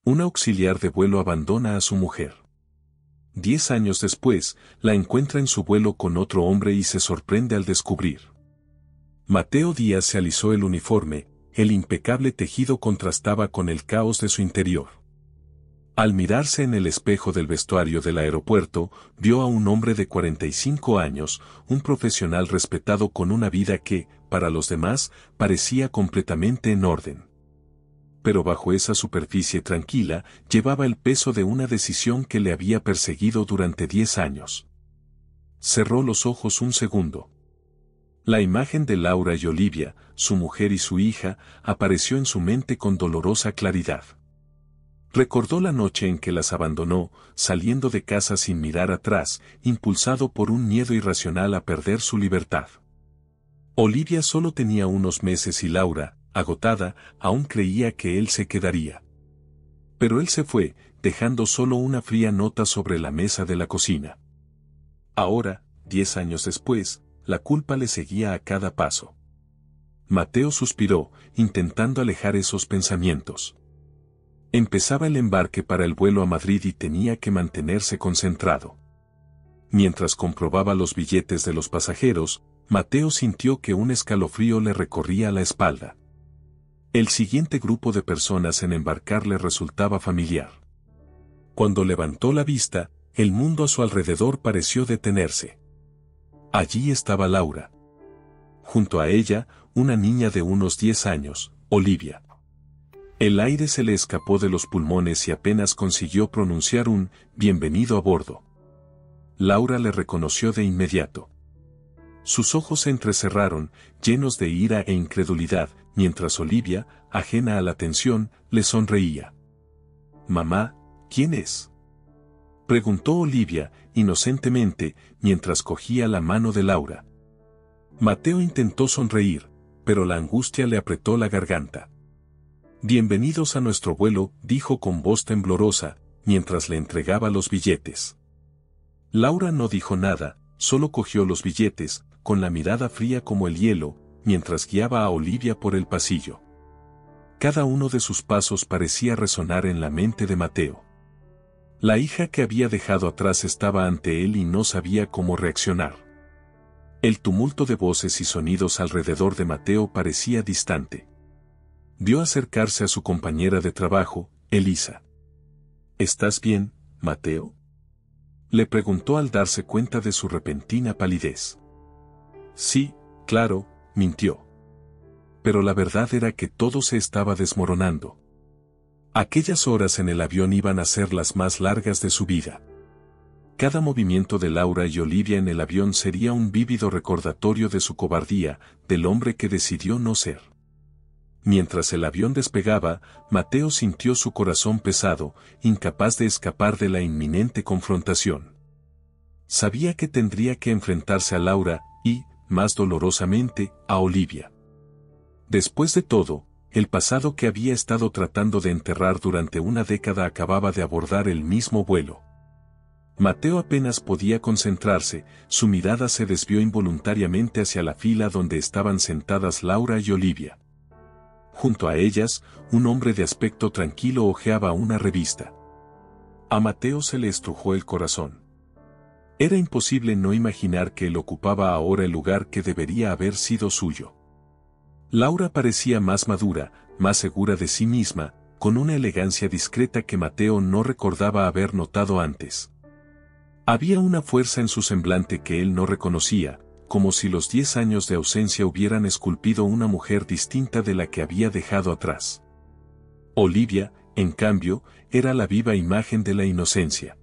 Un auxiliar de vuelo abandona a su mujer. 10 años después, la encuentra en su vuelo con otro hombre y se sorprende al descubrir. Mateo Díaz se alisó el uniforme, el impecable tejido contrastaba con el caos de su interior. Al mirarse en el espejo del vestuario del aeropuerto, vio a un hombre de 45 años, un profesional respetado con una vida que, para los demás, parecía completamente en orden. Pero bajo esa superficie tranquila, llevaba el peso de una decisión que le había perseguido durante 10 años. Cerró los ojos un segundo. La imagen de Laura y Olivia, su mujer y su hija, apareció en su mente con dolorosa claridad. Recordó la noche en que las abandonó, saliendo de casa sin mirar atrás, impulsado por un miedo irracional a perder su libertad. Olivia solo tenía unos meses y Laura, agotada, aún creía que él se quedaría. Pero él se fue, dejando solo una fría nota sobre la mesa de la cocina. Ahora, 10 años después, la culpa le seguía a cada paso. Mateo suspiró, intentando alejar esos pensamientos. Empezaba el embarque para el vuelo a Madrid y tenía que mantenerse concentrado. Mientras comprobaba los billetes de los pasajeros, Mateo sintió que un escalofrío le recorría la espalda. El siguiente grupo de personas en embarcar le resultaba familiar. Cuando levantó la vista, el mundo a su alrededor pareció detenerse. Allí estaba Laura. Junto a ella, una niña de unos 10 años, Olivia. El aire se le escapó de los pulmones y apenas consiguió pronunciar un «bienvenido a bordo». Laura le reconoció de inmediato. Sus ojos se entrecerraron, llenos de ira e incredulidad, mientras Olivia, ajena a la tensión, le sonreía. «Mamá, ¿quién es?», preguntó Olivia, inocentemente, mientras cogía la mano de Laura. Mateo intentó sonreír, pero la angustia le apretó la garganta. «Bienvenidos a nuestro vuelo», dijo con voz temblorosa, mientras le entregaba los billetes. Laura no dijo nada, solo cogió los billetes, con la mirada fría como el hielo, mientras guiaba a Olivia por el pasillo. Cada uno de sus pasos parecía resonar en la mente de Mateo. La hija que había dejado atrás estaba ante él y no sabía cómo reaccionar. El tumulto de voces y sonidos alrededor de Mateo parecía distante. Vio acercarse a su compañera de trabajo, Elisa. «¿Estás bien, Mateo?», le preguntó al darse cuenta de su repentina palidez. «Sí, claro», mintió. Pero la verdad era que todo se estaba desmoronando. Aquellas horas en el avión iban a ser las más largas de su vida. Cada movimiento de Laura y Olivia en el avión sería un vívido recordatorio de su cobardía, del hombre que decidió no ser. Mientras el avión despegaba, Mateo sintió su corazón pesado, incapaz de escapar de la inminente confrontación. Sabía que tendría que enfrentarse a Laura y, más dolorosamente, a Olivia. Después de todo, el pasado que había estado tratando de enterrar durante una década acababa de abordar el mismo vuelo. Mateo apenas podía concentrarse, su mirada se desvió involuntariamente hacia la fila donde estaban sentadas Laura y Olivia. Junto a ellas, un hombre de aspecto tranquilo hojeaba una revista. A Mateo se le estrujó el corazón. Era imposible no imaginar que él ocupaba ahora el lugar que debería haber sido suyo. Laura parecía más madura, más segura de sí misma, con una elegancia discreta que Mateo no recordaba haber notado antes. Había una fuerza en su semblante que él no reconocía, como si los 10 años de ausencia hubieran esculpido una mujer distinta de la que había dejado atrás. Olivia, en cambio, era la viva imagen de la inocencia.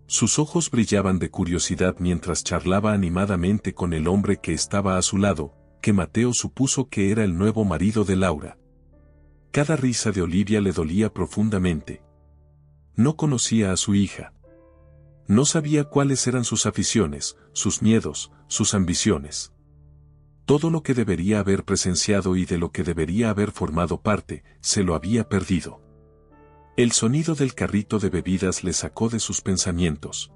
Sus ojos brillaban de curiosidad mientras charlaba animadamente con el hombre que estaba a su lado, que Mateo supuso que era el nuevo marido de Laura. Cada risa de Olivia le dolía profundamente. No conocía a su hija. No sabía cuáles eran sus aficiones, sus miedos, sus ambiciones. Todo lo que debería haber presenciado y de lo que debería haber formado parte, se lo había perdido. El sonido del carrito de bebidas le sacó de sus pensamientos.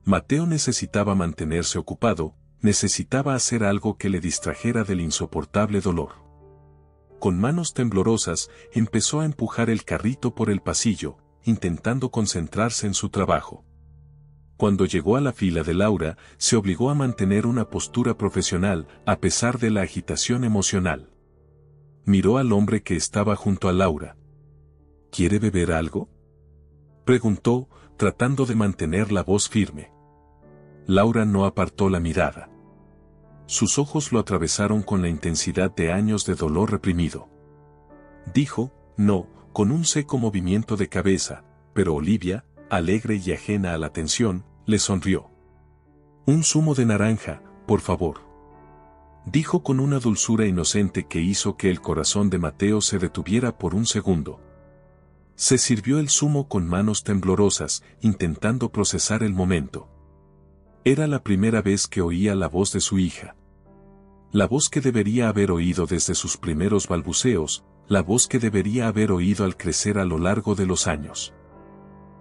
Mateo necesitaba mantenerse ocupado, necesitaba hacer algo que le distrajera del insoportable dolor. Con manos temblorosas, empezó a empujar el carrito por el pasillo, intentando concentrarse en su trabajo. Cuando llegó a la fila de Laura, se obligó a mantener una postura profesional, a pesar de la agitación emocional. Miró al hombre que estaba junto a Laura. ¿Quiere beber algo?, preguntó, tratando de mantener la voz firme. Laura no apartó la mirada. Sus ojos lo atravesaron con la intensidad de años de dolor reprimido. Dijo, no, con un seco movimiento de cabeza, pero Olivia, alegre y ajena a la tensión, le sonrió. Un zumo de naranja, por favor. Dijo con una dulzura inocente que hizo que el corazón de Mateo se detuviera por un segundo. Se sirvió el zumo con manos temblorosas, intentando procesar el momento. Era la primera vez que oía la voz de su hija. La voz que debería haber oído desde sus primeros balbuceos, la voz que debería haber oído al crecer a lo largo de los años.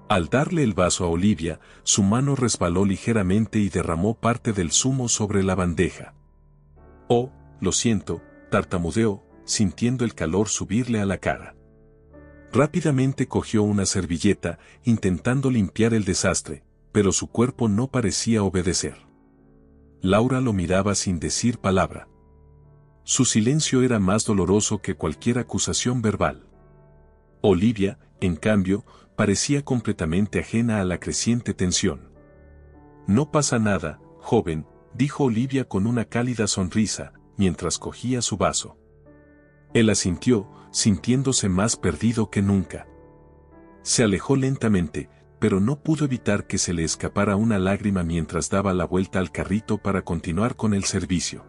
Al darle el vaso a Olivia, su mano resbaló ligeramente y derramó parte del zumo sobre la bandeja. Oh, lo siento, tartamudeó, sintiendo el calor subirle a la cara. Rápidamente cogió una servilleta, intentando limpiar el desastre, pero su cuerpo no parecía obedecer. Laura lo miraba sin decir palabra. Su silencio era más doloroso que cualquier acusación verbal. Olivia, en cambio, parecía completamente ajena a la creciente tensión. No pasa nada, joven, dijo Olivia con una cálida sonrisa, mientras cogía su vaso. Él asintió, sintiéndose más perdido que nunca. Se alejó lentamente, pero no pudo evitar que se le escapara una lágrima mientras daba la vuelta al carrito para continuar con el servicio.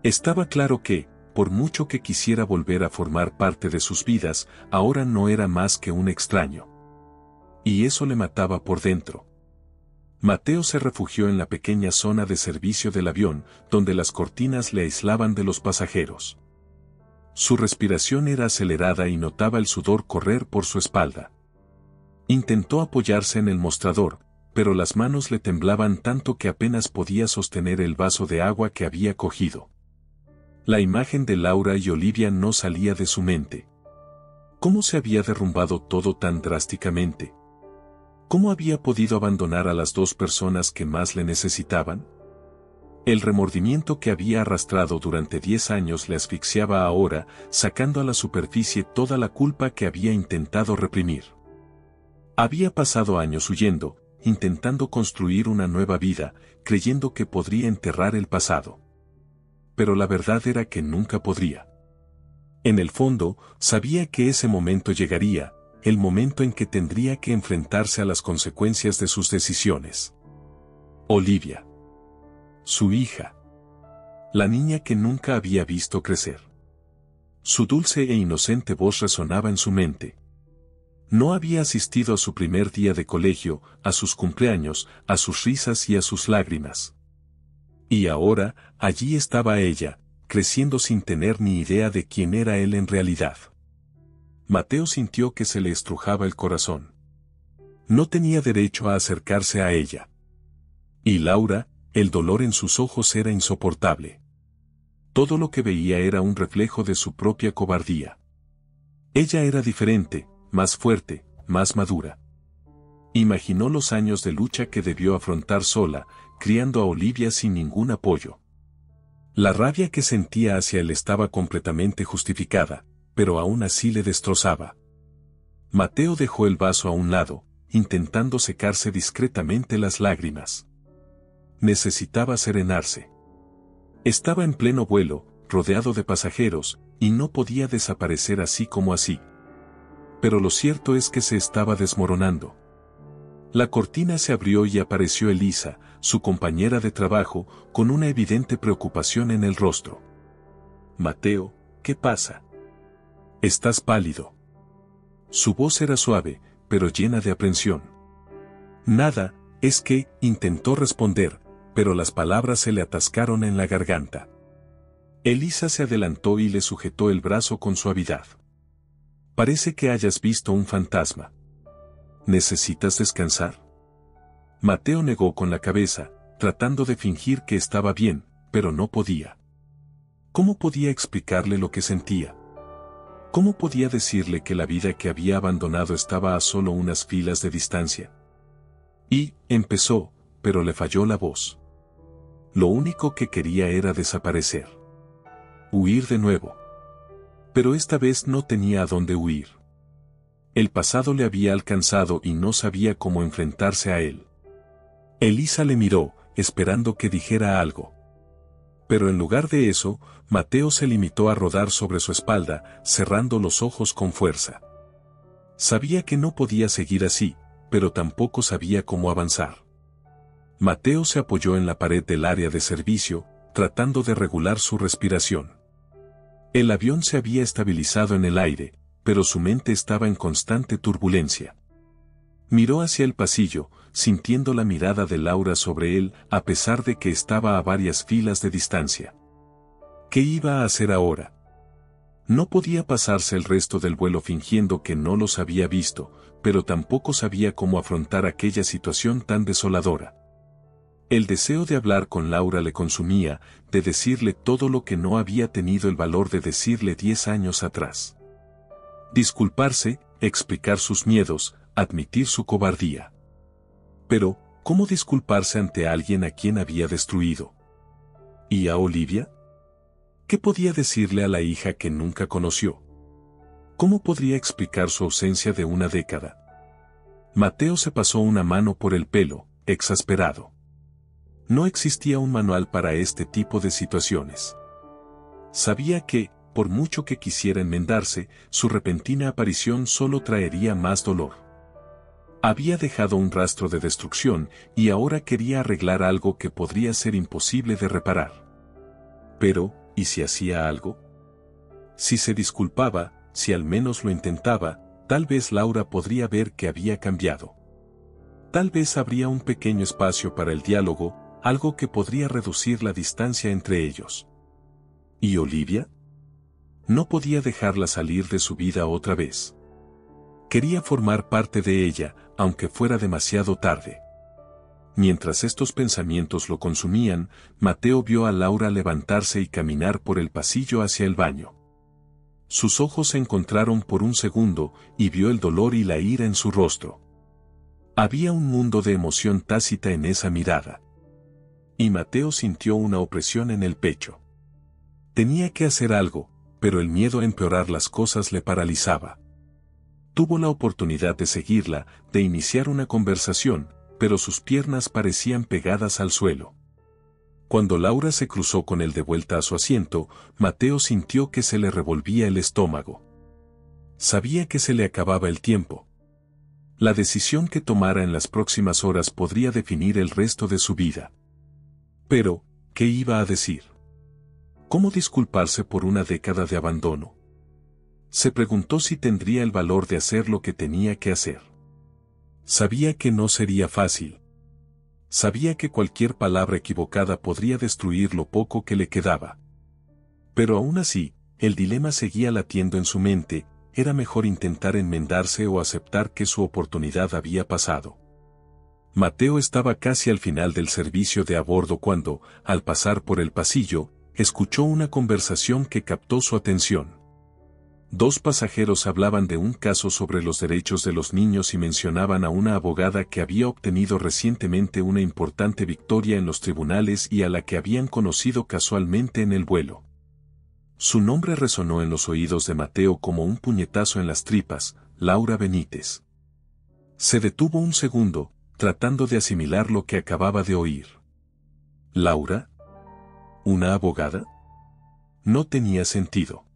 Estaba claro que, por mucho que quisiera volver a formar parte de sus vidas, ahora no era más que un extraño. Y eso le mataba por dentro. Mateo se refugió en la pequeña zona de servicio del avión, donde las cortinas le aislaban de los pasajeros. Su respiración era acelerada y notaba el sudor correr por su espalda. Intentó apoyarse en el mostrador, pero las manos le temblaban tanto que apenas podía sostener el vaso de agua que había cogido. La imagen de Laura y Olivia no salía de su mente. ¿Cómo se había derrumbado todo tan drásticamente? ¿Cómo había podido abandonar a las dos personas que más le necesitaban? El remordimiento que había arrastrado durante 10 años le asfixiaba ahora, sacando a la superficie toda la culpa que había intentado reprimir. Había pasado años huyendo, intentando construir una nueva vida, creyendo que podría enterrar el pasado. Pero la verdad era que nunca podría. En el fondo, sabía que ese momento llegaría, el momento en que tendría que enfrentarse a las consecuencias de sus decisiones. Olivia. Su hija. La niña que nunca había visto crecer. Su dulce e inocente voz resonaba en su mente. No había asistido a su primer día de colegio, a sus cumpleaños, a sus risas y a sus lágrimas. Y ahora, allí estaba ella, creciendo sin tener ni idea de quién era él en realidad. Mateo sintió que se le estrujaba el corazón. No tenía derecho a acercarse a ella. Y Laura, el dolor en sus ojos era insoportable. Todo lo que veía era un reflejo de su propia cobardía. Ella era diferente, más fuerte, más madura. Imaginó los años de lucha que debió afrontar sola, criando a Olivia sin ningún apoyo. La rabia que sentía hacia él estaba completamente justificada, pero aún así le destrozaba. Mateo dejó el vaso a un lado, intentando secarse discretamente las lágrimas. Necesitaba serenarse. Estaba en pleno vuelo, rodeado de pasajeros, y no podía desaparecer así como así. Pero lo cierto es que se estaba desmoronando. La cortina se abrió y apareció Elisa, su compañera de trabajo, con una evidente preocupación en el rostro. Mateo, ¿qué pasa? Estás pálido. Su voz era suave, pero llena de aprensión. Nada, es que, intentó responder, pero las palabras se le atascaron en la garganta. Elisa se adelantó y le sujetó el brazo con suavidad. Parece que hayas visto un fantasma. ¿Necesitas descansar? Mateo negó con la cabeza, tratando de fingir que estaba bien, pero no podía. ¿Cómo podía explicarle lo que sentía? ¿Cómo podía decirle que la vida que había abandonado estaba a solo unas filas de distancia? Y, empezó, pero le falló la voz. Lo único que quería era desaparecer. Huir de nuevo. Pero esta vez no tenía a dónde huir. El pasado le había alcanzado y no sabía cómo enfrentarse a él. Elisa le miró, esperando que dijera algo. Pero en lugar de eso, Mateo se limitó a rodar sobre su espalda, cerrando los ojos con fuerza. Sabía que no podía seguir así, pero tampoco sabía cómo avanzar. Mateo se apoyó en la pared del área de servicio, tratando de regular su respiración. El avión se había estabilizado en el aire, pero su mente estaba en constante turbulencia. Miró hacia el pasillo, sintiendo la mirada de Laura sobre él, a pesar de que estaba a varias filas de distancia. ¿Qué iba a hacer ahora? No podía pasarse el resto del vuelo fingiendo que no los había visto, pero tampoco sabía cómo afrontar aquella situación tan desoladora. El deseo de hablar con Laura le consumía, de decirle todo lo que no había tenido el valor de decirle 10 años atrás. Disculparse, explicar sus miedos, admitir su cobardía. Pero, ¿cómo disculparse ante alguien a quien había destruido? ¿Y a Olivia? ¿Qué podía decirle a la hija que nunca conoció? ¿Cómo podría explicar su ausencia de una década? Mateo se pasó una mano por el pelo, exasperado. No existía un manual para este tipo de situaciones. Sabía que, por mucho que quisiera enmendarse, su repentina aparición solo traería más dolor. Había dejado un rastro de destrucción y ahora quería arreglar algo que podría ser imposible de reparar. Pero, ¿y si hacía algo? Si se disculpaba, si al menos lo intentaba, tal vez Laura podría ver que había cambiado. Tal vez habría un pequeño espacio para el diálogo, algo que podría reducir la distancia entre ellos. ¿Y Olivia? No podía dejarla salir de su vida otra vez. Quería formar parte de ella, aunque fuera demasiado tarde. Mientras estos pensamientos lo consumían, Mateo vio a Laura levantarse y caminar por el pasillo hacia el baño. Sus ojos se encontraron por un segundo y vio el dolor y la ira en su rostro. Había un mundo de emoción tácita en esa mirada. Y Mateo sintió una opresión en el pecho. Tenía que hacer algo, pero el miedo a empeorar las cosas le paralizaba. Tuvo la oportunidad de seguirla, de iniciar una conversación, pero sus piernas parecían pegadas al suelo. Cuando Laura se cruzó con él de vuelta a su asiento, Mateo sintió que se le revolvía el estómago. Sabía que se le acababa el tiempo. La decisión que tomara en las próximas horas podría definir el resto de su vida. Pero, ¿qué iba a decir? ¿Cómo disculparse por una década de abandono? Se preguntó si tendría el valor de hacer lo que tenía que hacer. Sabía que no sería fácil. Sabía que cualquier palabra equivocada podría destruir lo poco que le quedaba. Pero aún así, el dilema seguía latiendo en su mente, era mejor intentar enmendarse o aceptar que su oportunidad había pasado. Mateo estaba casi al final del servicio de a bordo cuando, al pasar por el pasillo, escuchó una conversación que captó su atención. Dos pasajeros hablaban de un caso sobre los derechos de los niños y mencionaban a una abogada que había obtenido recientemente una importante victoria en los tribunales y a la que habían conocido casualmente en el vuelo. Su nombre resonó en los oídos de Mateo como un puñetazo en las tripas, Laura Benítez. Se detuvo un segundo, tratando de asimilar lo que acababa de oír. ¿Laura? ¿Una abogada? No tenía sentido.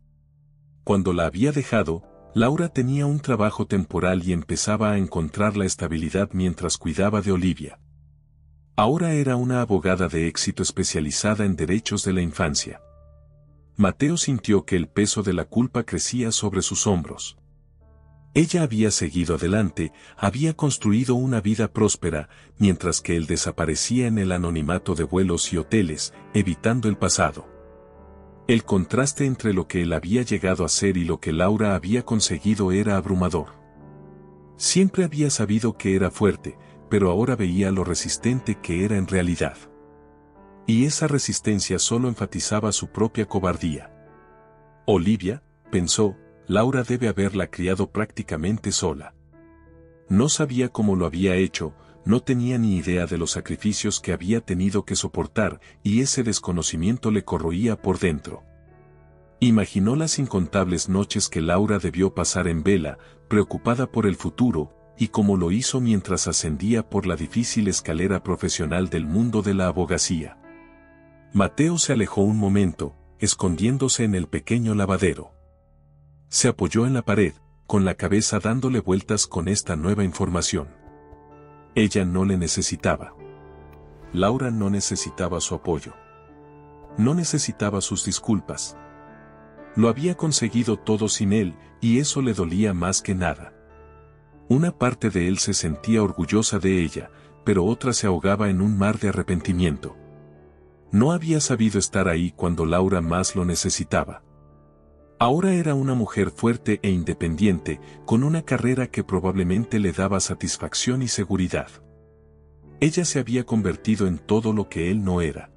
Cuando la había dejado, Laura tenía un trabajo temporal y empezaba a encontrar la estabilidad mientras cuidaba de Olivia. Ahora era una abogada de éxito especializada en derechos de la infancia. Mateo sintió que el peso de la culpa crecía sobre sus hombros. Ella había seguido adelante, había construido una vida próspera, mientras que él desaparecía en el anonimato de vuelos y hoteles, evitando el pasado. El contraste entre lo que él había llegado a ser y lo que Laura había conseguido era abrumador. Siempre había sabido que era fuerte, pero ahora veía lo resistente que era en realidad. Y esa resistencia solo enfatizaba su propia cobardía. Olivia, pensó, Laura debe haberla criado prácticamente sola. No sabía cómo lo había hecho, no tenía ni idea de los sacrificios que había tenido que soportar, y ese desconocimiento le corroía por dentro. Imaginó las incontables noches que Laura debió pasar en vela, preocupada por el futuro, y cómo lo hizo mientras ascendía por la difícil escalera profesional del mundo de la abogacía. Mateo se alejó un momento, escondiéndose en el pequeño lavadero. Se apoyó en la pared, con la cabeza dándole vueltas con esta nueva información. Ella no le necesitaba. Laura no necesitaba su apoyo. No necesitaba sus disculpas. Lo había conseguido todo sin él, y eso le dolía más que nada. Una parte de él se sentía orgullosa de ella, pero otra se ahogaba en un mar de arrepentimiento. No había sabido estar ahí cuando Laura más lo necesitaba. Ahora era una mujer fuerte e independiente, con una carrera que probablemente le daba satisfacción y seguridad. Ella se había convertido en todo lo que él no era.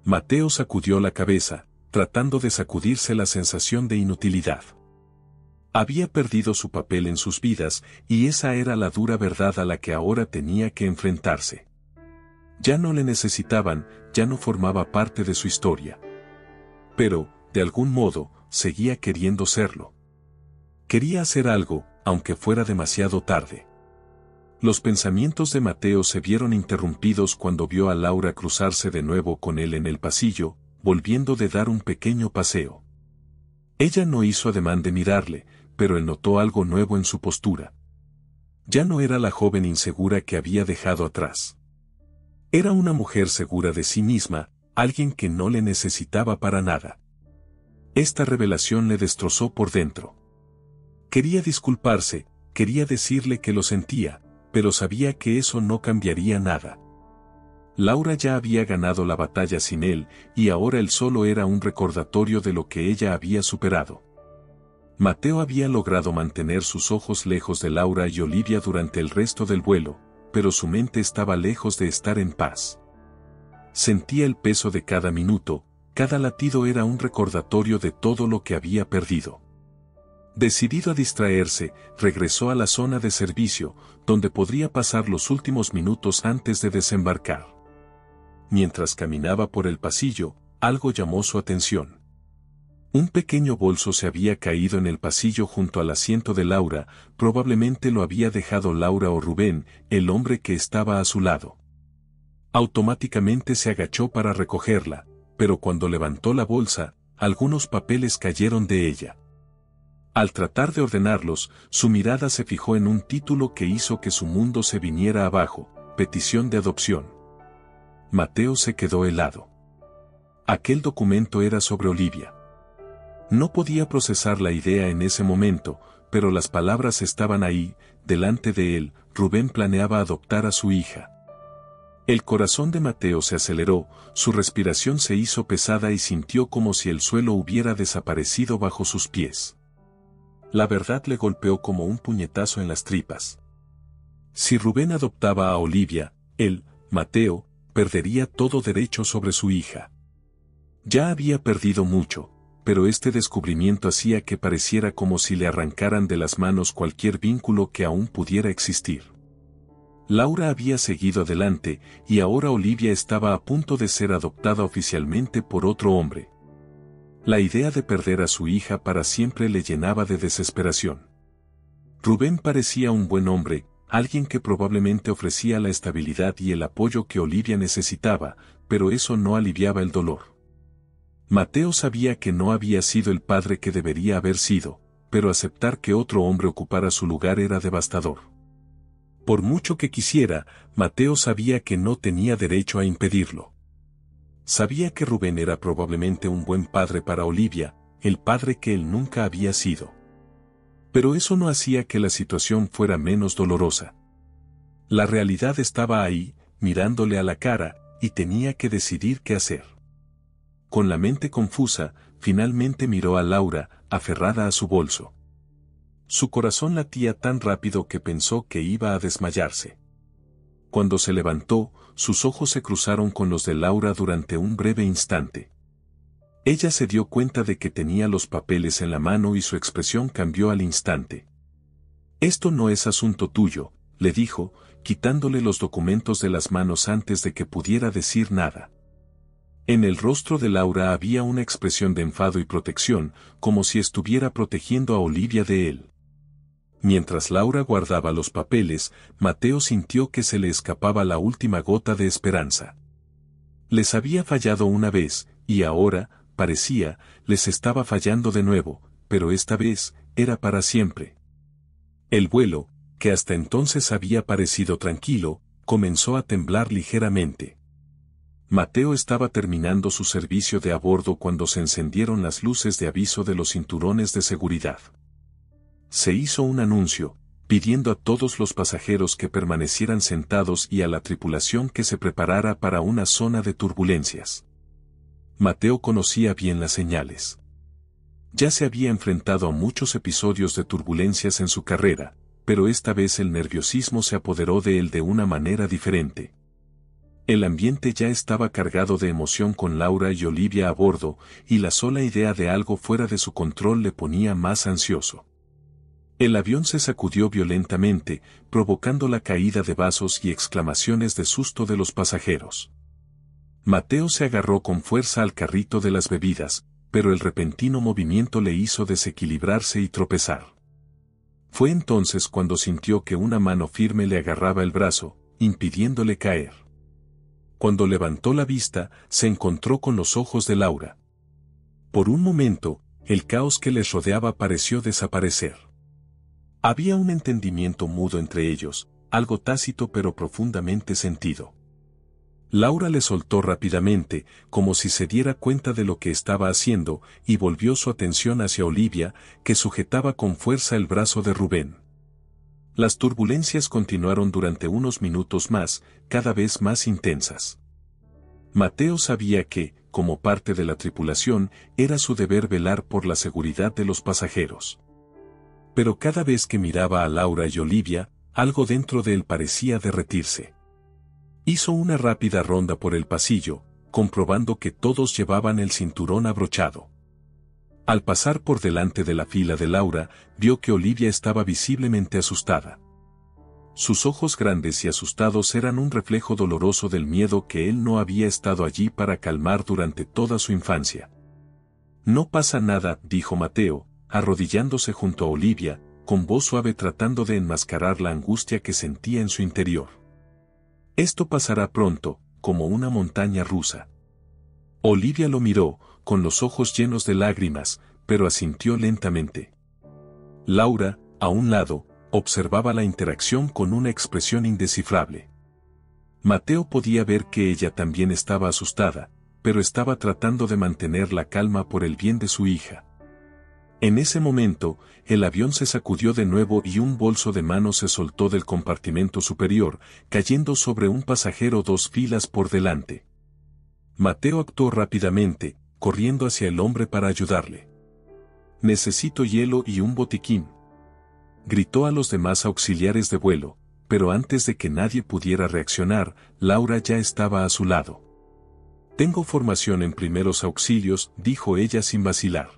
Mateo sacudió la cabeza, tratando de sacudirse la sensación de inutilidad. Había perdido su papel en sus vidas, y esa era la dura verdad a la que ahora tenía que enfrentarse. Ya no le necesitaban, ya no formaba parte de su historia. Pero, de algún modo, seguía queriendo serlo. Quería hacer algo, aunque fuera demasiado tarde. Los pensamientos de Mateo se vieron interrumpidos cuando vio a Laura cruzarse de nuevo con él en el pasillo, volviendo de dar un pequeño paseo. Ella no hizo ademán de mirarle, pero él notó algo nuevo en su postura. Ya no era la joven insegura que había dejado atrás. Era una mujer segura de sí misma, alguien que no le necesitaba para nada. Esta revelación le destrozó por dentro. Quería disculparse, quería decirle que lo sentía, pero sabía que eso no cambiaría nada. Laura ya había ganado la batalla sin él, y ahora él solo era un recordatorio de lo que ella había superado. Mateo había logrado mantener sus ojos lejos de Laura y Olivia durante el resto del vuelo, pero su mente estaba lejos de estar en paz. Sentía el peso de cada minuto, cada latido era un recordatorio de todo lo que había perdido. Decidido a distraerse, regresó a la zona de servicio, donde podría pasar los últimos minutos antes de desembarcar. Mientras caminaba por el pasillo, algo llamó su atención. Un pequeño bolso se había caído en el pasillo junto al asiento de Laura, probablemente lo había dejado Laura o Rubén, el hombre que estaba a su lado. Automáticamente se agachó para recogerla, pero cuando levantó la bolsa, algunos papeles cayeron de ella. Al tratar de ordenarlos, su mirada se fijó en un título que hizo que su mundo se viniera abajo: petición de adopción. Mateo se quedó helado. Aquel documento era sobre Olivia. No podía procesar la idea en ese momento, pero las palabras estaban ahí, delante de él. Rubén planeaba adoptar a su hija. El corazón de Mateo se aceleró, su respiración se hizo pesada y sintió como si el suelo hubiera desaparecido bajo sus pies. La verdad le golpeó como un puñetazo en las tripas. Si Rubén adoptaba a Olivia, él, Mateo, perdería todo derecho sobre su hija. Ya había perdido mucho, pero este descubrimiento hacía que pareciera como si le arrancaran de las manos cualquier vínculo que aún pudiera existir. Laura había seguido adelante, y ahora Olivia estaba a punto de ser adoptada oficialmente por otro hombre. La idea de perder a su hija para siempre le llenaba de desesperación. Rubén parecía un buen hombre, alguien que probablemente ofrecía la estabilidad y el apoyo que Olivia necesitaba, pero eso no aliviaba el dolor. Mateo sabía que no había sido el padre que debería haber sido, pero aceptar que otro hombre ocupara su lugar era devastador. Por mucho que quisiera, Mateo sabía que no tenía derecho a impedirlo. Sabía que Rubén era probablemente un buen padre para Olivia, el padre que él nunca había sido. Pero eso no hacía que la situación fuera menos dolorosa. La realidad estaba ahí, mirándole a la cara, y tenía que decidir qué hacer. Con la mente confusa, finalmente miró a Laura, aferrada a su bolso. Su corazón latía tan rápido que pensó que iba a desmayarse. Cuando se levantó, sus ojos se cruzaron con los de Laura durante un breve instante. Ella se dio cuenta de que tenía los papeles en la mano y su expresión cambió al instante. «Esto no es asunto tuyo», le dijo, quitándole los documentos de las manos antes de que pudiera decir nada. En el rostro de Laura había una expresión de enfado y protección, como si estuviera protegiendo a Olivia de él. Mientras Laura guardaba los papeles, Mateo sintió que se le escapaba la última gota de esperanza. Les había fallado una vez, y ahora, parecía, les estaba fallando de nuevo, pero esta vez, era para siempre. El vuelo, que hasta entonces había parecido tranquilo, comenzó a temblar ligeramente. Mateo estaba terminando su servicio de a bordo cuando se encendieron las luces de aviso de los cinturones de seguridad. Se hizo un anuncio, pidiendo a todos los pasajeros que permanecieran sentados y a la tripulación que se preparara para una zona de turbulencias. Mateo conocía bien las señales. Ya se había enfrentado a muchos episodios de turbulencias en su carrera, pero esta vez el nerviosismo se apoderó de él de una manera diferente. El ambiente ya estaba cargado de emoción con Laura y Olivia a bordo, y la sola idea de algo fuera de su control le ponía más ansioso. El avión se sacudió violentamente, provocando la caída de vasos y exclamaciones de susto de los pasajeros. Mateo se agarró con fuerza al carrito de las bebidas, pero el repentino movimiento le hizo desequilibrarse y tropezar. Fue entonces cuando sintió que una mano firme le agarraba el brazo, impidiéndole caer. Cuando levantó la vista, se encontró con los ojos de Laura. Por un momento, el caos que les rodeaba pareció desaparecer. Había un entendimiento mudo entre ellos, algo tácito pero profundamente sentido. Laura le soltó rápidamente, como si se diera cuenta de lo que estaba haciendo, y volvió su atención hacia Olivia, que sujetaba con fuerza el brazo de Rubén. Las turbulencias continuaron durante unos minutos más, cada vez más intensas. Mateo sabía que, como parte de la tripulación, era su deber velar por la seguridad de los pasajeros. Pero cada vez que miraba a Laura y Olivia, algo dentro de él parecía derretirse. Hizo una rápida ronda por el pasillo, comprobando que todos llevaban el cinturón abrochado. Al pasar por delante de la fila de Laura, vio que Olivia estaba visiblemente asustada. Sus ojos grandes y asustados eran un reflejo doloroso del miedo que él no había estado allí para calmar durante toda su infancia. «No pasa nada», dijo Mateo, arrodillándose junto a Olivia, con voz suave tratando de enmascarar la angustia que sentía en su interior. «Esto pasará pronto, como una montaña rusa». Olivia lo miró, con los ojos llenos de lágrimas, pero asintió lentamente. Laura, a un lado, observaba la interacción con una expresión indescifrable. Mateo podía ver que ella también estaba asustada, pero estaba tratando de mantener la calma por el bien de su hija. En ese momento, el avión se sacudió de nuevo y un bolso de mano se soltó del compartimento superior, cayendo sobre un pasajero 2 filas por delante. Mateo actuó rápidamente, corriendo hacia el hombre para ayudarle. «Necesito hielo y un botiquín», gritó a los demás auxiliares de vuelo, pero antes de que nadie pudiera reaccionar, Laura ya estaba a su lado. «Tengo formación en primeros auxilios», dijo ella sin vacilar.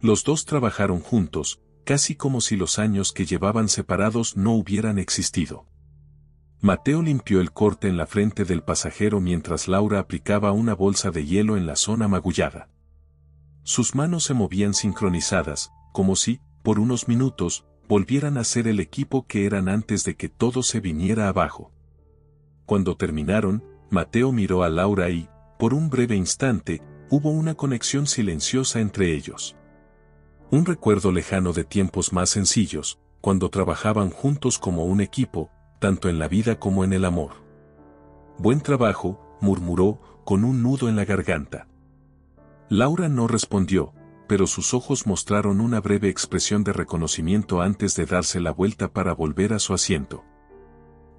Los dos trabajaron juntos, casi como si los años que llevaban separados no hubieran existido. Mateo limpió el corte en la frente del pasajero mientras Laura aplicaba una bolsa de hielo en la zona magullada. Sus manos se movían sincronizadas, como si, por unos minutos, volvieran a ser el equipo que eran antes de que todo se viniera abajo. Cuando terminaron, Mateo miró a Laura y, por un breve instante, hubo una conexión silenciosa entre ellos. Un recuerdo lejano de tiempos más sencillos, cuando trabajaban juntos como un equipo, tanto en la vida como en el amor. «Buen trabajo», murmuró, con un nudo en la garganta. Laura no respondió, pero sus ojos mostraron una breve expresión de reconocimiento antes de darse la vuelta para volver a su asiento.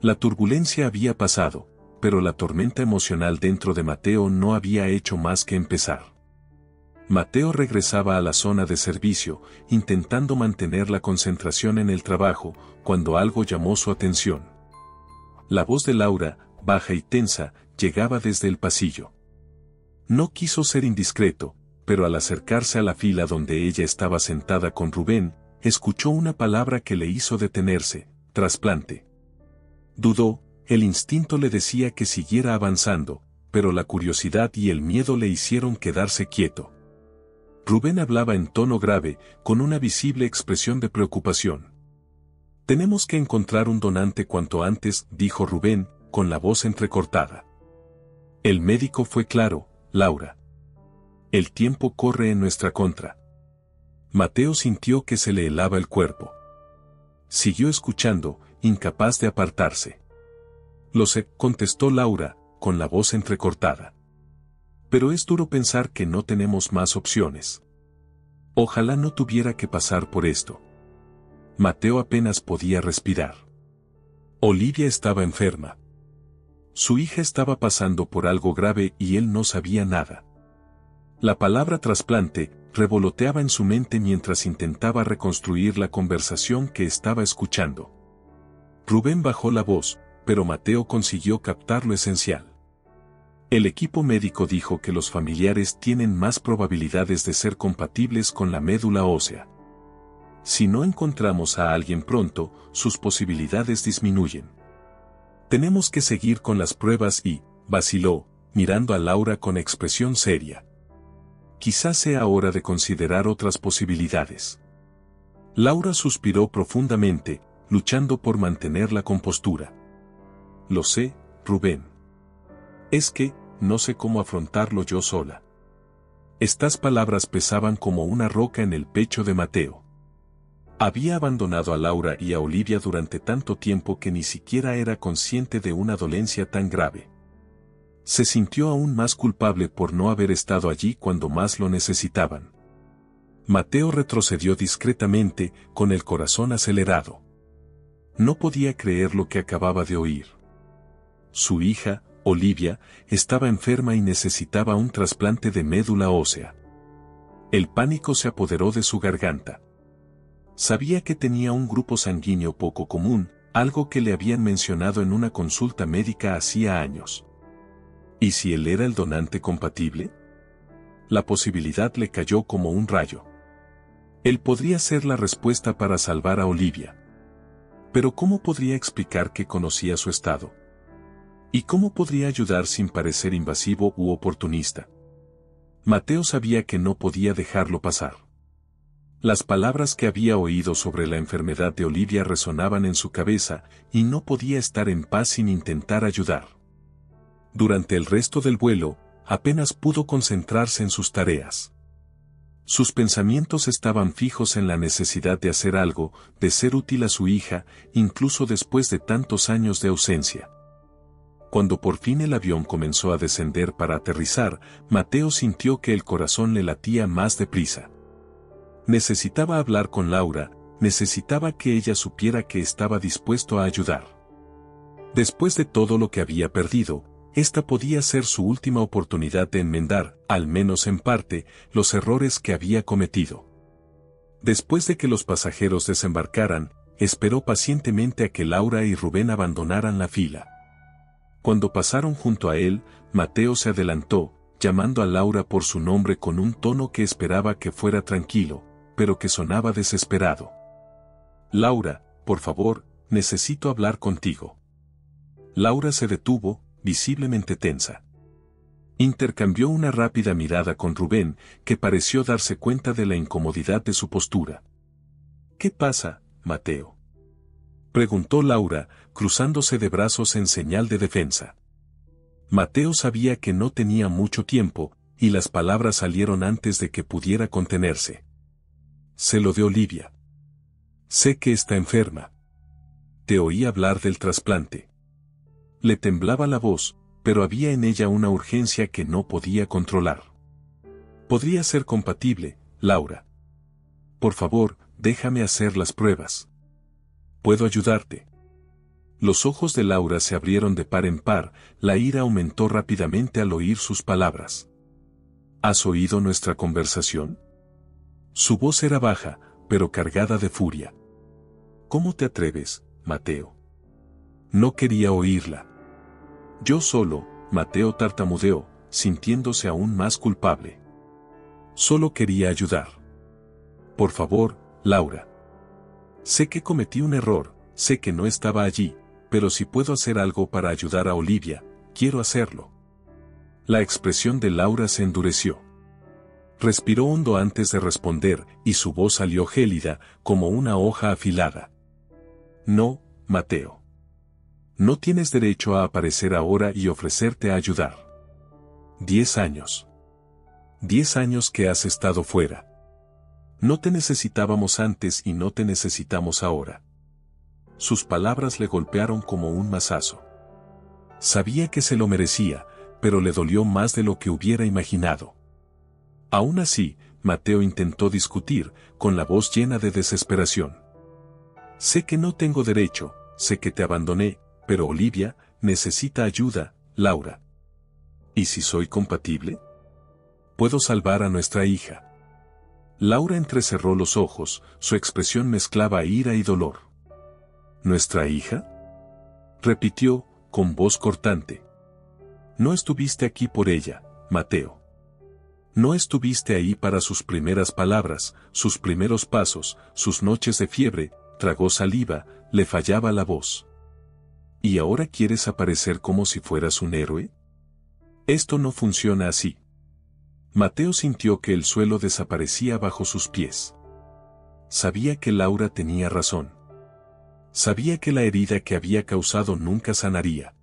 La turbulencia había pasado, pero la tormenta emocional dentro de Mateo no había hecho más que empezar. Mateo regresaba a la zona de servicio, intentando mantener la concentración en el trabajo, cuando algo llamó su atención. La voz de Laura, baja y tensa, llegaba desde el pasillo. No quiso ser indiscreto, pero al acercarse a la fila donde ella estaba sentada con Rubén, escuchó una palabra que le hizo detenerse: trasplante. Dudó, el instinto le decía que siguiera avanzando, pero la curiosidad y el miedo le hicieron quedarse quieto. Rubén hablaba en tono grave, con una visible expresión de preocupación. «Tenemos que encontrar un donante cuanto antes», dijo Rubén, con la voz entrecortada. El médico fue claro: «Laura. El tiempo corre en nuestra contra». Mateo sintió que se le helaba el cuerpo. Siguió escuchando, incapaz de apartarse. «Lo sé», contestó Laura, con la voz entrecortada. «Pero es duro pensar que no tenemos más opciones. Ojalá no tuviera que pasar por esto». Mateo apenas podía respirar. Olivia estaba enferma. Su hija estaba pasando por algo grave y él no sabía nada. La palabra trasplante revoloteaba en su mente mientras intentaba reconstruir la conversación que estaba escuchando. Rubén bajó la voz, pero Mateo consiguió captar lo esencial. El equipo médico dijo que los familiares tienen más probabilidades de ser compatibles con la médula ósea. Si no encontramos a alguien pronto, sus posibilidades disminuyen. Tenemos que seguir con las pruebas y, vaciló, mirando a Laura con expresión seria. Quizás sea hora de considerar otras posibilidades. Laura suspiró profundamente, luchando por mantener la compostura. Lo sé, Rubén. Es que, no sé cómo afrontarlo yo sola. Estas palabras pesaban como una roca en el pecho de Mateo. Había abandonado a Laura y a Olivia durante tanto tiempo que ni siquiera era consciente de una dolencia tan grave. Se sintió aún más culpable por no haber estado allí cuando más lo necesitaban. Mateo retrocedió discretamente, con el corazón acelerado. No podía creer lo que acababa de oír. Su hija, Olivia, estaba enferma y necesitaba un trasplante de médula ósea. El pánico se apoderó de su garganta. Sabía que tenía un grupo sanguíneo poco común, algo que le habían mencionado en una consulta médica hacía años. ¿Y si él era el donante compatible? La posibilidad le cayó como un rayo. Él podría ser la respuesta para salvar a Olivia. Pero ¿cómo podría explicar que conocía su estado? ¿Y cómo podría ayudar sin parecer invasivo u oportunista? Mateo sabía que no podía dejarlo pasar. Las palabras que había oído sobre la enfermedad de Olivia resonaban en su cabeza, y no podía estar en paz sin intentar ayudar. Durante el resto del vuelo, apenas pudo concentrarse en sus tareas. Sus pensamientos estaban fijos en la necesidad de hacer algo, de ser útil a su hija, incluso después de tantos años de ausencia. Cuando por fin el avión comenzó a descender para aterrizar, Mateo sintió que el corazón le latía más deprisa. Necesitaba hablar con Laura, necesitaba que ella supiera que estaba dispuesto a ayudar. Después de todo lo que había perdido, esta podía ser su última oportunidad de enmendar, al menos en parte, los errores que había cometido. Después de que los pasajeros desembarcaran, esperó pacientemente a que Laura y Rubén abandonaran la fila. Cuando pasaron junto a él, Mateo se adelantó, llamando a Laura por su nombre con un tono que esperaba que fuera tranquilo, pero que sonaba desesperado. «Laura, por favor, necesito hablar contigo». Laura se detuvo, visiblemente tensa. Intercambió una rápida mirada con Rubén, que pareció darse cuenta de la incomodidad de su postura. «¿Qué pasa, Mateo?», preguntó Laura, cruzándose de brazos en señal de defensa. Mateo sabía que no tenía mucho tiempo, y las palabras salieron antes de que pudiera contenerse. «Sé lo de Olivia. Sé que está enferma. Te oí hablar del trasplante». Le temblaba la voz, pero había en ella una urgencia que no podía controlar. «Podría ser compatible, Laura. Por favor, déjame hacer las pruebas. Puedo ayudarte». Los ojos de Laura se abrieron de par en par, la ira aumentó rápidamente al oír sus palabras. «¿Has oído nuestra conversación?». Su voz era baja, pero cargada de furia. «¿Cómo te atreves, Mateo?». No quería oírla. «Yo solo», Mateo tartamudeó, sintiéndose aún más culpable. Solo quería ayudar. Por favor, Laura. Sé que cometí un error, sé que no estaba allí, pero si puedo hacer algo para ayudar a Olivia, quiero hacerlo. La expresión de Laura se endureció. Respiró hondo antes de responder y su voz salió gélida como una hoja afilada. No, Mateo. No tienes derecho a aparecer ahora y ofrecerte a ayudar. 10 años. 10 años que has estado fuera. No te necesitábamos antes y no te necesitamos ahora. Sus palabras le golpearon como un mazazo. Sabía que se lo merecía, pero le dolió más de lo que hubiera imaginado. Aún así, Mateo intentó discutir, con la voz llena de desesperación. Sé que no tengo derecho, sé que te abandoné, pero Olivia necesita ayuda, Laura. ¿Y si soy compatible? Puedo salvar a nuestra hija. Laura entrecerró los ojos, su expresión mezclaba ira y dolor. ¿Nuestra hija?, repitió, con voz cortante. No estuviste aquí por ella, Mateo. No estuviste ahí para sus primeras palabras, sus primeros pasos, sus noches de fiebre, tragó saliva, le fallaba la voz. ¿Y ahora quieres aparecer como si fueras un héroe? Esto no funciona así. Mateo sintió que el suelo desaparecía bajo sus pies. Sabía que Laura tenía razón. Sabía que la herida que había causado nunca sanaría.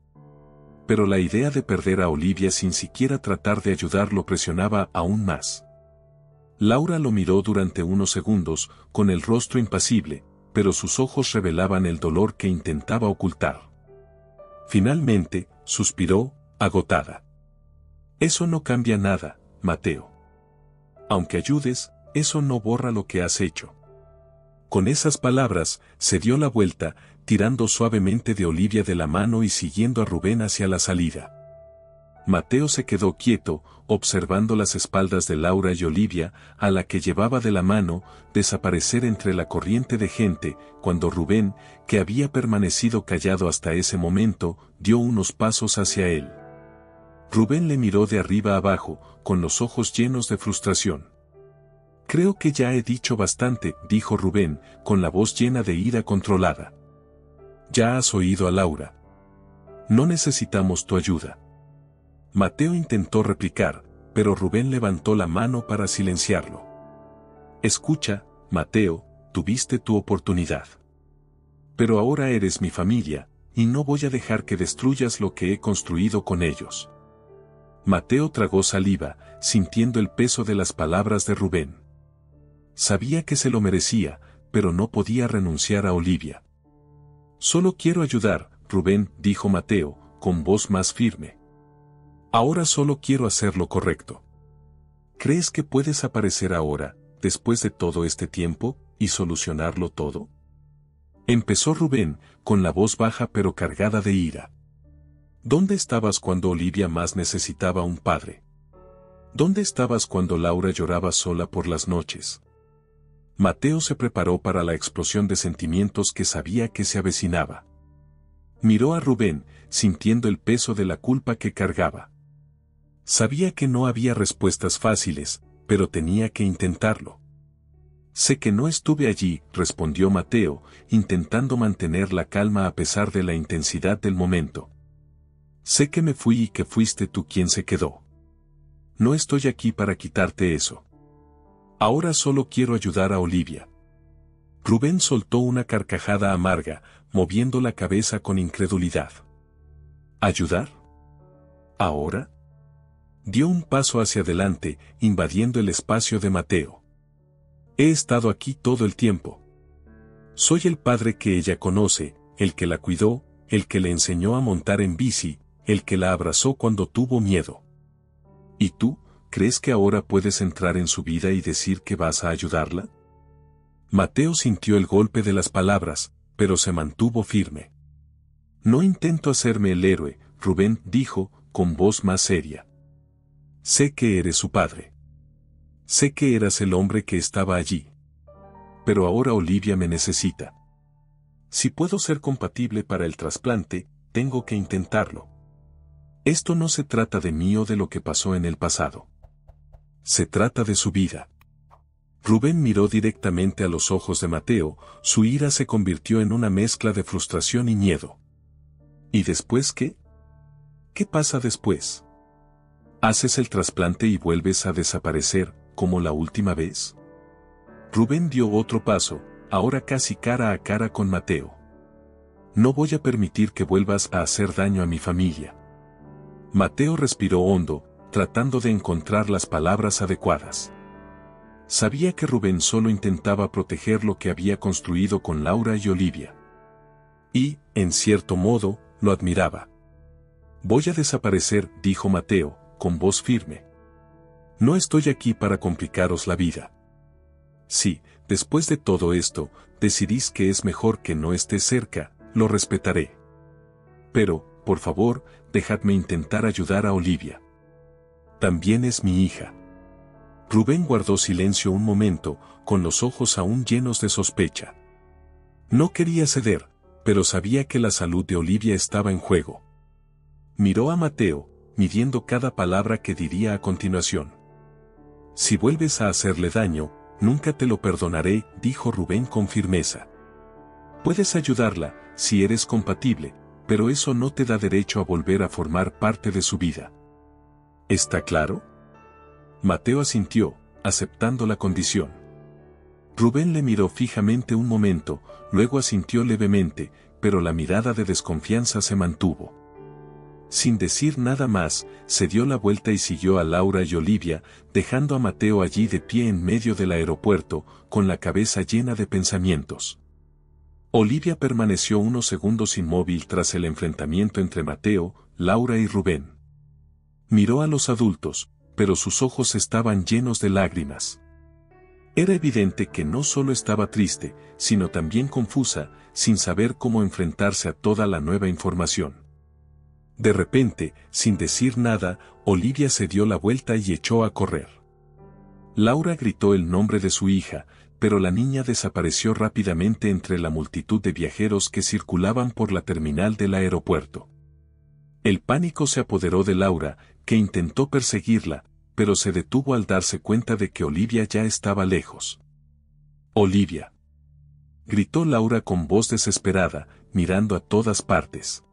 Pero la idea de perder a Olivia sin siquiera tratar de ayudar lo presionaba aún más. Laura lo miró durante unos segundos, con el rostro impasible, pero sus ojos revelaban el dolor que intentaba ocultar. Finalmente, suspiró, agotada. Eso no cambia nada, Mateo. Aunque ayudes, eso no borra lo que has hecho. Con esas palabras, se dio la vuelta, tirando suavemente de Olivia de la mano y siguiendo a Rubén hacia la salida. Mateo se quedó quieto, observando las espaldas de Laura y Olivia, a la que llevaba de la mano, desaparecer entre la corriente de gente, cuando Rubén, que había permanecido callado hasta ese momento, dio unos pasos hacia él. Rubén le miró de arriba abajo, con los ojos llenos de frustración. Creo que ya he dicho bastante, dijo Rubén, con la voz llena de ira controlada. Ya has oído a Laura. No necesitamos tu ayuda. Mateo intentó replicar, pero Rubén levantó la mano para silenciarlo. Escucha, Mateo, tuviste tu oportunidad. Pero ahora eres mi familia, y no voy a dejar que destruyas lo que he construido con ellos. Mateo tragó saliva, sintiendo el peso de las palabras de Rubén. Sabía que se lo merecía, pero no podía renunciar a Olivia. Solo quiero ayudar, Rubén, dijo Mateo, con voz más firme. Ahora solo quiero hacer lo correcto. ¿Crees que puedes aparecer ahora, después de todo este tiempo, y solucionarlo todo? Empezó Rubén, con la voz baja pero cargada de ira. ¿Dónde estabas cuando Olivia más necesitaba un padre? ¿Dónde estabas cuando Laura lloraba sola por las noches? Mateo se preparó para la explosión de sentimientos que sabía que se avecinaba. Miró a Rubén, sintiendo el peso de la culpa que cargaba. Sabía que no había respuestas fáciles, pero tenía que intentarlo. Sé que no estuve allí, respondió Mateo, intentando mantener la calma a pesar de la intensidad del momento. Sé que me fui y que fuiste tú quien se quedó. No estoy aquí para quitarte eso. Ahora solo quiero ayudar a Olivia. Rubén soltó una carcajada amarga, moviendo la cabeza con incredulidad. ¿Ayudar? ¿Ahora? Dio un paso hacia adelante, invadiendo el espacio de Mateo. He estado aquí todo el tiempo. Soy el padre que ella conoce, el que la cuidó, el que le enseñó a montar en bici, el que la abrazó cuando tuvo miedo. ¿Y tú, crees que ahora puedes entrar en su vida y decir que vas a ayudarla? Mateo sintió el golpe de las palabras, pero se mantuvo firme. No intento hacerme el héroe, Rubén dijo, con voz más seria. Sé que eres su padre. Sé que eras el hombre que estaba allí. Pero ahora Olivia me necesita. Si puedo ser compatible para el trasplante, tengo que intentarlo. Esto no se trata de mí o de lo que pasó en el pasado. Se trata de su vida. Rubén miró directamente a los ojos de Mateo, su ira se convirtió en una mezcla de frustración y miedo. ¿Y después qué? ¿Qué pasa después? ¿Haces el trasplante y vuelves a desaparecer, como la última vez? Rubén dio otro paso, ahora casi cara a cara con Mateo. No voy a permitir que vuelvas a hacer daño a mi familia. Mateo respiró hondo, tratando de encontrar las palabras adecuadas. Sabía que Rubén solo intentaba proteger lo que había construido con Laura y Olivia. Y, en cierto modo, lo admiraba. Voy a desaparecer, dijo Mateo, con voz firme. No estoy aquí para complicaros la vida. Si, después de todo esto, decidís que es mejor que no esté cerca, lo respetaré. Pero, por favor, dejadme intentar ayudar a Olivia. También es mi hija. Rubén guardó silencio un momento, con los ojos aún llenos de sospecha. No quería ceder, pero sabía que la salud de Olivia estaba en juego. Miró a Mateo, midiendo cada palabra que diría a continuación. Si vuelves a hacerle daño, nunca te lo perdonaré, dijo Rubén con firmeza. Puedes ayudarla, si eres compatible, pero eso no te da derecho a volver a formar parte de su vida. ¿Está claro? Mateo asintió, aceptando la condición. Rubén le miró fijamente un momento, luego asintió levemente, pero la mirada de desconfianza se mantuvo. Sin decir nada más, se dio la vuelta y siguió a Laura y Olivia, dejando a Mateo allí de pie en medio del aeropuerto, con la cabeza llena de pensamientos. Olivia permaneció unos segundos inmóvil tras el enfrentamiento entre Mateo, Laura y Rubén. Miró a los adultos, pero sus ojos estaban llenos de lágrimas. Era evidente que no solo estaba triste, sino también confusa, sin saber cómo enfrentarse a toda la nueva información. De repente, sin decir nada, Olivia se dio la vuelta y echó a correr. Laura gritó el nombre de su hija, pero la niña desapareció rápidamente entre la multitud de viajeros que circulaban por la terminal del aeropuerto. El pánico se apoderó de Laura, que intentó perseguirla, pero se detuvo al darse cuenta de que Olivia ya estaba lejos. «Olivia», gritó Laura con voz desesperada, mirando a todas partes.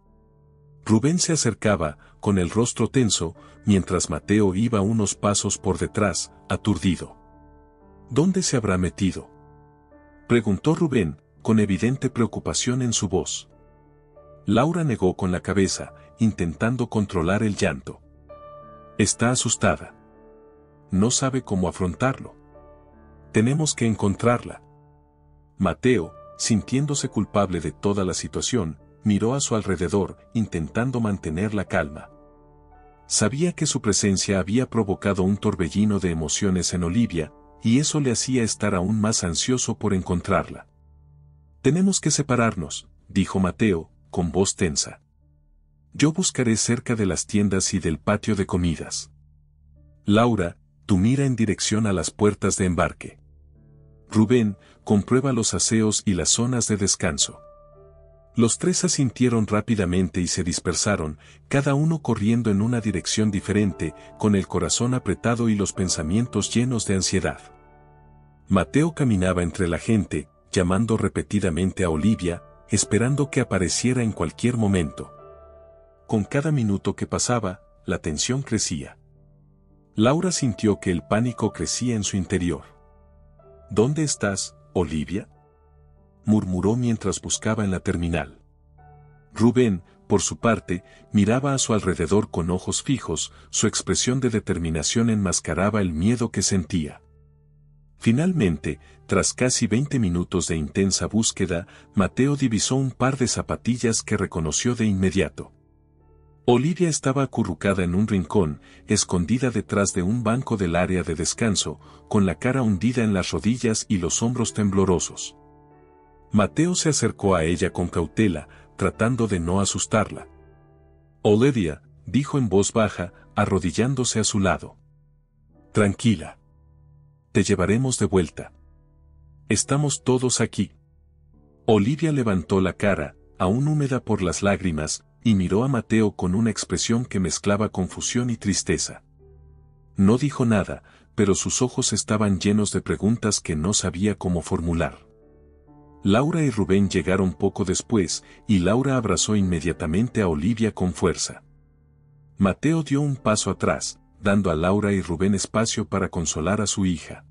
Rubén se acercaba, con el rostro tenso, mientras Mateo iba unos pasos por detrás, aturdido. ¿Dónde se habrá metido?, preguntó Rubén, con evidente preocupación en su voz. Laura negó con la cabeza, intentando controlar el llanto. Está asustada. No sabe cómo afrontarlo. Tenemos que encontrarla. Mateo, sintiéndose culpable de toda la situación, miró a su alrededor, intentando mantener la calma. Sabía que su presencia había provocado un torbellino de emociones en Olivia, y eso le hacía estar aún más ansioso por encontrarla. Tenemos que separarnos, dijo Mateo, con voz tensa. Yo buscaré cerca de las tiendas y del patio de comidas. Laura, tú mira en dirección a las puertas de embarque. Rubén, comprueba los aseos y las zonas de descanso. Los tres asintieron rápidamente y se dispersaron, cada uno corriendo en una dirección diferente, con el corazón apretado y los pensamientos llenos de ansiedad. Mateo caminaba entre la gente, llamando repetidamente a Olivia, esperando que apareciera en cualquier momento. Con cada minuto que pasaba, la tensión crecía. Laura sintió que el pánico crecía en su interior. ¿Dónde estás, Olivia?, murmuró mientras buscaba en la terminal. Rubén, por su parte, miraba a su alrededor con ojos fijos, su expresión de determinación enmascaraba el miedo que sentía. Finalmente, tras casi 20 minutos de intensa búsqueda, Mateo divisó un par de zapatillas que reconoció de inmediato. Olivia estaba acurrucada en un rincón, escondida detrás de un banco del área de descanso, con la cara hundida en las rodillas y los hombros temblorosos. Mateo se acercó a ella con cautela, tratando de no asustarla. «Olivia», dijo en voz baja, arrodillándose a su lado. «Tranquila. Te llevaremos de vuelta. Estamos todos aquí». Olivia levantó la cara, aún húmeda por las lágrimas, y miró a Mateo con una expresión que mezclaba confusión y tristeza. No dijo nada, pero sus ojos estaban llenos de preguntas que no sabía cómo formular. Laura y Rubén llegaron poco después, y Laura abrazó inmediatamente a Olivia con fuerza. Mateo dio un paso atrás, dando a Laura y Rubén espacio para consolar a su hija.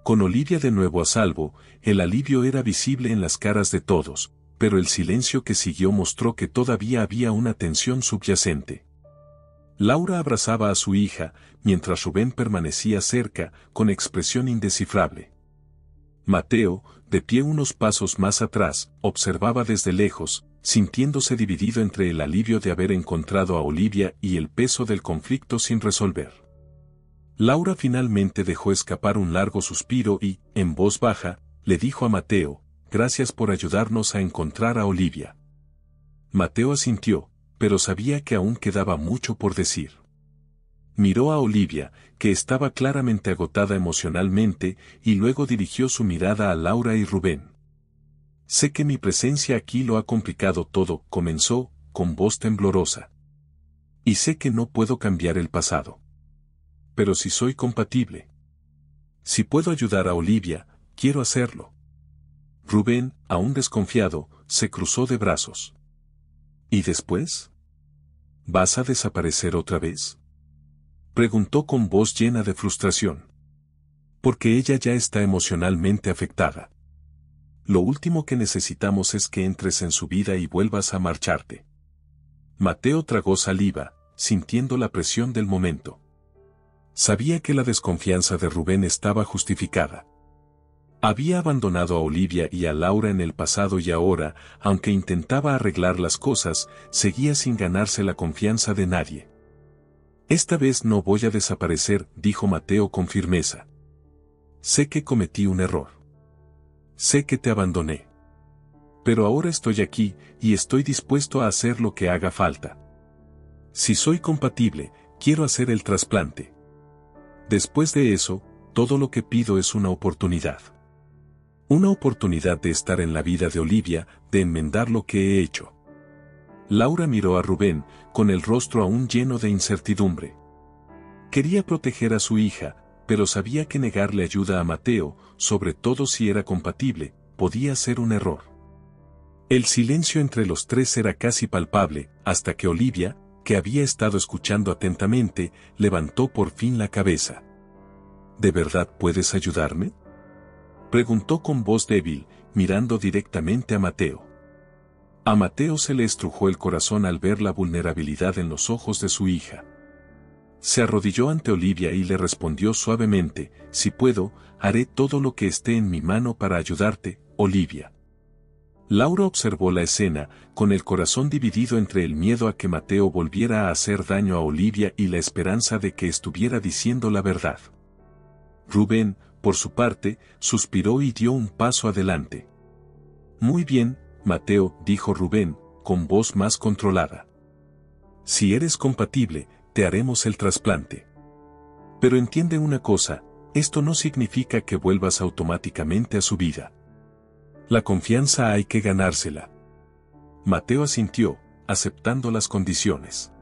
Con Olivia de nuevo a salvo, el alivio era visible en las caras de todos, pero el silencio que siguió mostró que todavía había una tensión subyacente. Laura abrazaba a su hija, mientras Rubén permanecía cerca, con expresión indescifrable. Mateo, de pie unos pasos más atrás, observaba desde lejos, sintiéndose dividido entre el alivio de haber encontrado a Olivia y el peso del conflicto sin resolver. Laura finalmente dejó escapar un largo suspiro y, en voz baja, le dijo a Mateo: «Gracias por ayudarnos a encontrar a Olivia». Mateo asintió, pero sabía que aún quedaba mucho por decir. Miró a Olivia, que estaba claramente agotada emocionalmente, y luego dirigió su mirada a Laura y Rubén. «Sé que mi presencia aquí lo ha complicado todo», comenzó, con voz temblorosa. «Y sé que no puedo cambiar el pasado. Pero si soy compatible. Si puedo ayudar a Olivia, quiero hacerlo». Rubén, aún desconfiado, se cruzó de brazos. «¿Y después? ¿Vas a desaparecer otra vez?», preguntó con voz llena de frustración. «Porque ella ya está emocionalmente afectada. Lo último que necesitamos es que entres en su vida y vuelvas a marcharte». Mateo tragó saliva, sintiendo la presión del momento. Sabía que la desconfianza de Rubén estaba justificada. Había abandonado a Olivia y a Laura en el pasado y ahora, aunque intentaba arreglar las cosas, seguía sin ganarse la confianza de nadie. «Esta vez no voy a desaparecer», dijo Mateo con firmeza. «Sé que cometí un error. Sé que te abandoné. Pero ahora estoy aquí, y estoy dispuesto a hacer lo que haga falta. Si soy compatible, quiero hacer el trasplante. Después de eso, todo lo que pido es una oportunidad. Una oportunidad de estar en la vida de Olivia, de enmendar lo que he hecho». Laura miró a Rubén, con el rostro aún lleno de incertidumbre. Quería proteger a su hija, pero sabía que negarle ayuda a Mateo, sobre todo si era compatible, podía ser un error. El silencio entre los tres era casi palpable, hasta que Olivia, que había estado escuchando atentamente, levantó por fin la cabeza. «¿De verdad puedes ayudarme?», preguntó con voz débil, mirando directamente a Mateo. A Mateo se le estrujó el corazón al ver la vulnerabilidad en los ojos de su hija. Se arrodilló ante Olivia y le respondió suavemente: «Si puedo, haré todo lo que esté en mi mano para ayudarte, Olivia». Laura observó la escena, con el corazón dividido entre el miedo a que Mateo volviera a hacer daño a Olivia y la esperanza de que estuviera diciendo la verdad. Rubén, por su parte, suspiró y dio un paso adelante. «Muy bien, Mateo», dijo Rubén, con voz más controlada. «Si eres compatible, te haremos el trasplante. Pero entiende una cosa, esto no significa que vuelvas automáticamente a su vida. La confianza hay que ganársela». Mateo asintió, aceptando las condiciones.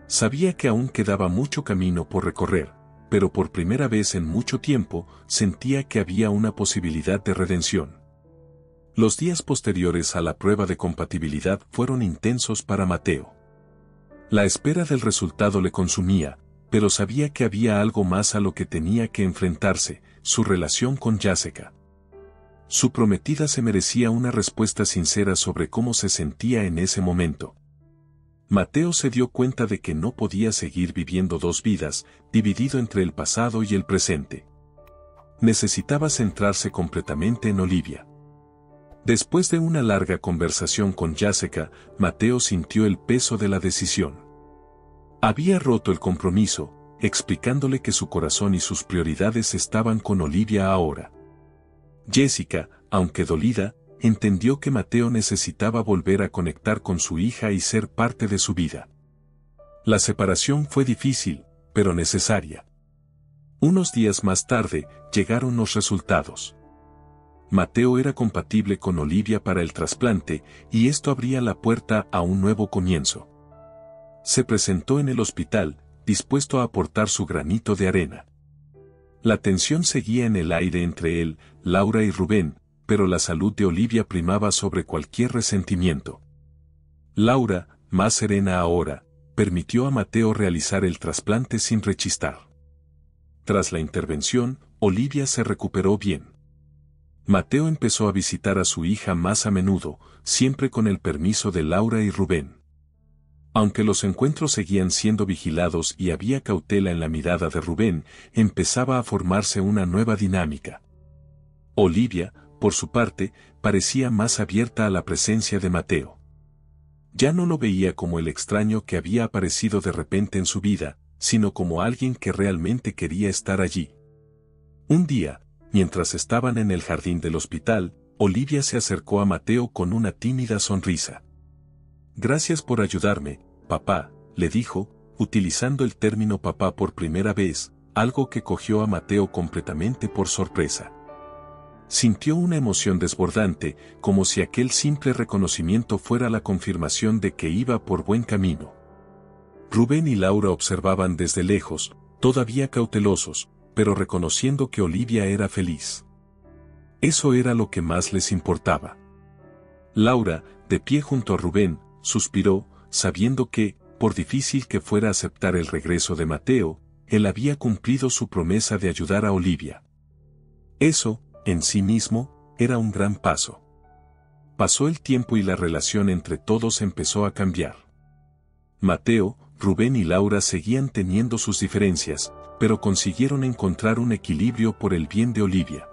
Sabía que aún quedaba mucho camino por recorrer, pero por primera vez en mucho tiempo, sentía que había una posibilidad de redención. Los días posteriores a la prueba de compatibilidad fueron intensos para Mateo. La espera del resultado le consumía, pero sabía que había algo más a lo que tenía que enfrentarse: su relación con Jessica. Su prometida se merecía una respuesta sincera sobre cómo se sentía en ese momento. Mateo se dio cuenta de que no podía seguir viviendo dos vidas, dividido entre el pasado y el presente. Necesitaba centrarse completamente en Olivia. Después de una larga conversación con Jessica, Mateo sintió el peso de la decisión. Había roto el compromiso, explicándole que su corazón y sus prioridades estaban con Olivia ahora. Jessica, aunque dolida, entendió que Mateo necesitaba volver a conectar con su hija y ser parte de su vida. La separación fue difícil, pero necesaria. Unos días más tarde, llegaron los resultados. Mateo era compatible con Olivia para el trasplante, y esto abría la puerta a un nuevo comienzo. Se presentó en el hospital, dispuesto a aportar su granito de arena. La tensión seguía en el aire entre él, Laura y Rubén, pero la salud de Olivia primaba sobre cualquier resentimiento. Laura, más serena ahora, permitió a Mateo realizar el trasplante sin rechistar. Tras la intervención, Olivia se recuperó bien. Mateo empezó a visitar a su hija más a menudo, siempre con el permiso de Laura y Rubén. Aunque los encuentros seguían siendo vigilados y había cautela en la mirada de Rubén, empezaba a formarse una nueva dinámica. Olivia, por su parte, parecía más abierta a la presencia de Mateo. Ya no lo veía como el extraño que había aparecido de repente en su vida, sino como alguien que realmente quería estar allí. Un día, mientras estaban en el jardín del hospital, Olivia se acercó a Mateo con una tímida sonrisa. «Gracias por ayudarme, papá», le dijo, utilizando el término papá por primera vez, algo que cogió a Mateo completamente por sorpresa. Sintió una emoción desbordante, como si aquel simple reconocimiento fuera la confirmación de que iba por buen camino. Rubén y Laura observaban desde lejos, todavía cautelosos, pero reconociendo que Olivia era feliz. Eso era lo que más les importaba. Laura, de pie junto a Rubén, suspiró, sabiendo que, por difícil que fuera aceptar el regreso de Mateo, él había cumplido su promesa de ayudar a Olivia. Eso, en sí mismo, era un gran paso. Pasó el tiempo y la relación entre todos empezó a cambiar. Mateo, Rubén y Laura seguían teniendo sus diferencias, pero consiguieron encontrar un equilibrio por el bien de Olivia.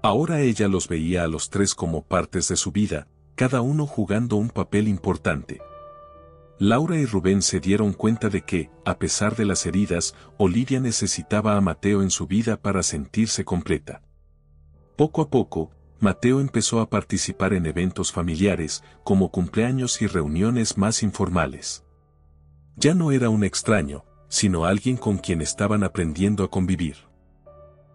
Ahora ella los veía a los tres como partes de su vida, cada uno jugando un papel importante. Laura y Rubén se dieron cuenta de que, a pesar de las heridas, Olivia necesitaba a Mateo en su vida para sentirse completa. Poco a poco, Mateo empezó a participar en eventos familiares, como cumpleaños y reuniones más informales. Ya no era un extraño, sino alguien con quien estaban aprendiendo a convivir.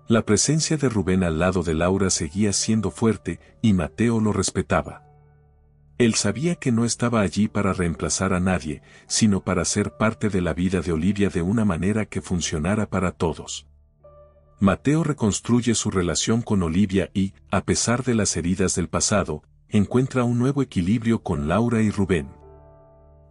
La presencia de Rubén al lado de Laura seguía siendo fuerte, y Mateo lo respetaba. Él sabía que no estaba allí para reemplazar a nadie, sino para ser parte de la vida de Olivia de una manera que funcionara para todos. Mateo reconstruye su relación con Olivia y, a pesar de las heridas del pasado, encuentra un nuevo equilibrio con Laura y Rubén.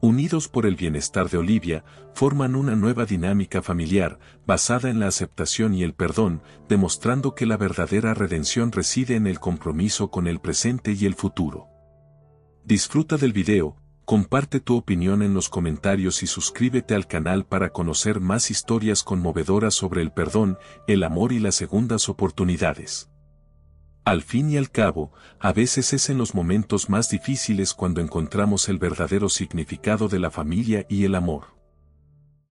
Unidos por el bienestar de Olivia, forman una nueva dinámica familiar, basada en la aceptación y el perdón, demostrando que la verdadera redención reside en el compromiso con el presente y el futuro. Disfruta del video, comparte tu opinión en los comentarios y suscríbete al canal para conocer más historias conmovedoras sobre el perdón, el amor y las segundas oportunidades. Al fin y al cabo, a veces es en los momentos más difíciles cuando encontramos el verdadero significado de la familia y el amor.